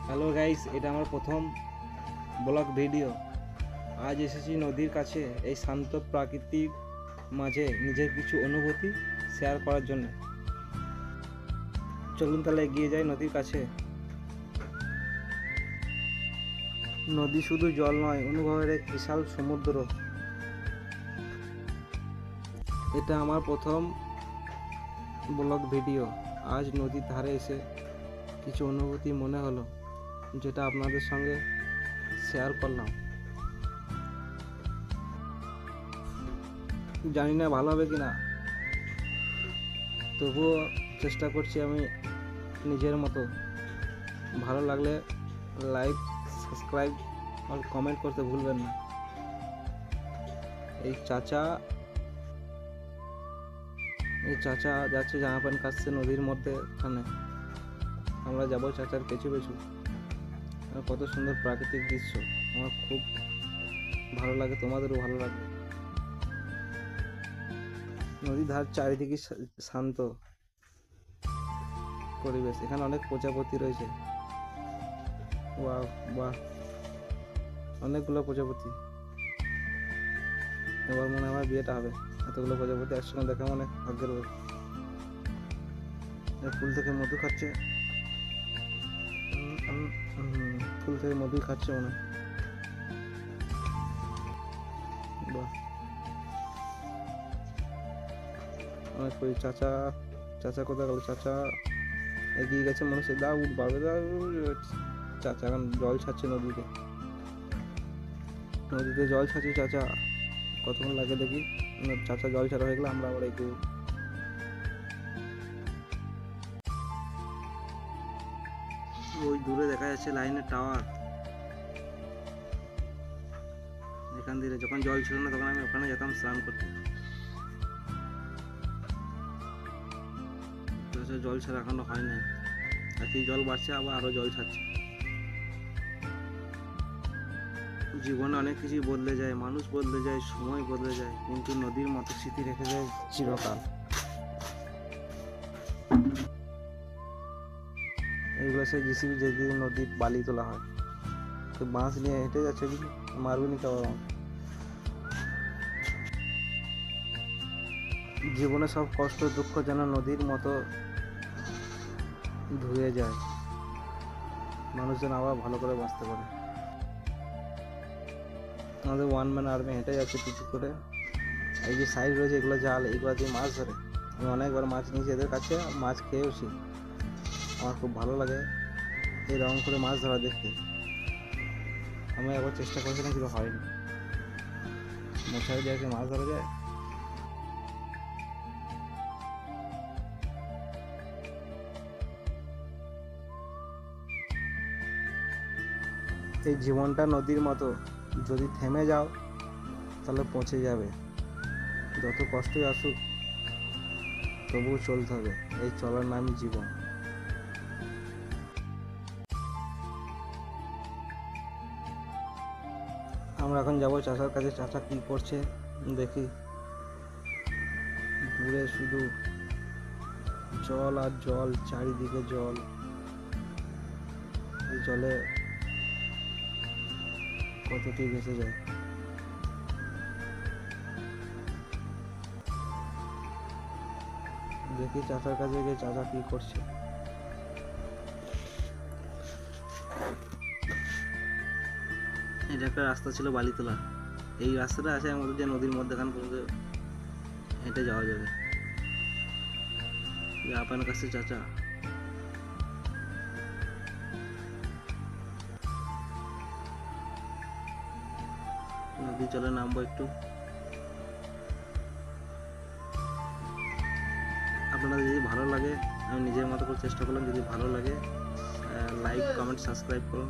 Hello guys, এটা আমার প্রথম ব্লগ ভিডিও। আজ এসেছি নদীর কাছে এই শান্ত প্রাকৃতিক মাঝে নিজের কিছু অনুভূতি শেয়ার করার জন্য। চলুন তাহলে এগিয়ে যাই নদীর কাছে। নদী শুধু জল নয়, অনুভবের এক বিশাল সমুদ্র। এটা আমার প্রথম ব্লগ ভিডিও। আজ নদীর ধারে এসে কিছু অনুভূতি মনে হলো, যেটা আপনাদের সঙ্গে শেয়ার করলাম। জানি না ভালো হবে কি না, তবুও চেষ্টা করছি আমি নিজের মতো। ভালো লাগলে লাইক, সাবস্ক্রাইব আর কমেন্ট করতে ভুলবেন না। এই চাচা যাচ্ছে জামা প্যান্ট কাচছে নদীর মধ্যে। এখানে আমরা যাবো চাচার পেছু পেছু। আর কত সুন্দর প্রাকৃতিক দৃশ্য, আমার খুব ভালো লাগে, তোমাদেরও ভালো লাগবে। নদীর ধার চারিদিকে শান্ত পরিবেশ। এখানে অনেক প্রজাপতি রয়েছে। বাহ বাহ, অনেকগুলো প্রজাপতি। এবার মনে হয় আমার বিয়েটা হবে। এতগুলো প্রজাপতি একসঙ্গে দেখা মানে ভাগ্যের ব্যাপার। ফুল থেকে মধু খাচ্ছে। ফুল থেকে মধুই খাচ্ছে মনে হয়। বাহ, অনেক চাচা চাচা কোথায় গেল? চাচা এগিয়ে গেছে মনে হচ্ছে। দা উঠ বাড়বে, দা। চাচা এখন জল ছাড়ছে নদীতে। নদীতে জল ছাড়ছে চাচা। কতক্ষণ লাগে দেখি। চাচা জল ছাড়া হয়ে গেলে আমরা আবার এগিয়ে। ওই দূরে দেখা যাচ্ছে লাইনের টাওয়ার। এখান থেকে যখন জল ছিল না তখন আমি ওখানে যেতাম স্নান করতে। জল ছাড়া এখনো হয় নাই, আর কি জল বাড়ছে, আবার আরো জল ছাড়ছে। জীবনে অনেক কিছুই বদলে যায়, মানুষ বদলে যায়, সময় বদলে যায়, কিন্তু নদীর মতো স্মৃতি রেখে যায় চিরকাল। এইগুলো সেই জিসিবি যেদিন নদীর বালি তোলা হয়, তো বাঁশ নিয়ে হেঁটে যাচ্ছে, কিন্তু মারবে নি কেউ আমার। জীবনে সব কষ্ট দুঃখ যেন নদীর মতো ধুয়ে যায়, মানুষ যেন আবার ভালো করে বাঁচতে পারে। আমাদের ওয়ান ম্যান আর্মি হেঁটে যাচ্ছে পিছু করে। এই যে সাইড রয়েছে, এগুলো জাল, এগুলো দিয়ে মাছ ধরে। আমি অনেকবার মাছ নিয়েছি এদের কাছে, মাছ খেয়েওছি। আমার খুব ভালো লাগে এরকম করে মাছ ধরা দেখতে। আমি একবার চেষ্টা করেছিলাম, কিন্তু হয়নি। মশারি দিয়ে কি মাছ ধরা যায়? এই জীবনটা নদীর মতো, যদি থেমে যাও তাহলে পৌঁছে যাবে। যত কষ্টই আসুক তবুও চলতে হবে, এই চলার নামই জীবন। আমরা এখন যাবো চাচার কাছে। চাচা কি করছে দেখি। দূরে শুধু জল আর জল, চারিদিকে জল। এই জলে কতটি ভেসে যায়। দেখি চাচার কাছে গিয়ে চাচা কি করছে। এটা একটা রাস্তা ছিল বালিতলা। এই রাস্তাটা আছে এর মধ্যে, যে নদীর মধ্যেখান পর্যন্ত হেঁটে যাওয়া যাবে। আপনার কাছে চাচা। নদী চলে নামবো একটু। আপনাদের যদি ভালো লাগে, আমি নিজের মতো করে চেষ্টা করলাম, যদি ভালো লাগে লাইক, কমেন্ট, সাবস্ক্রাইব করুন।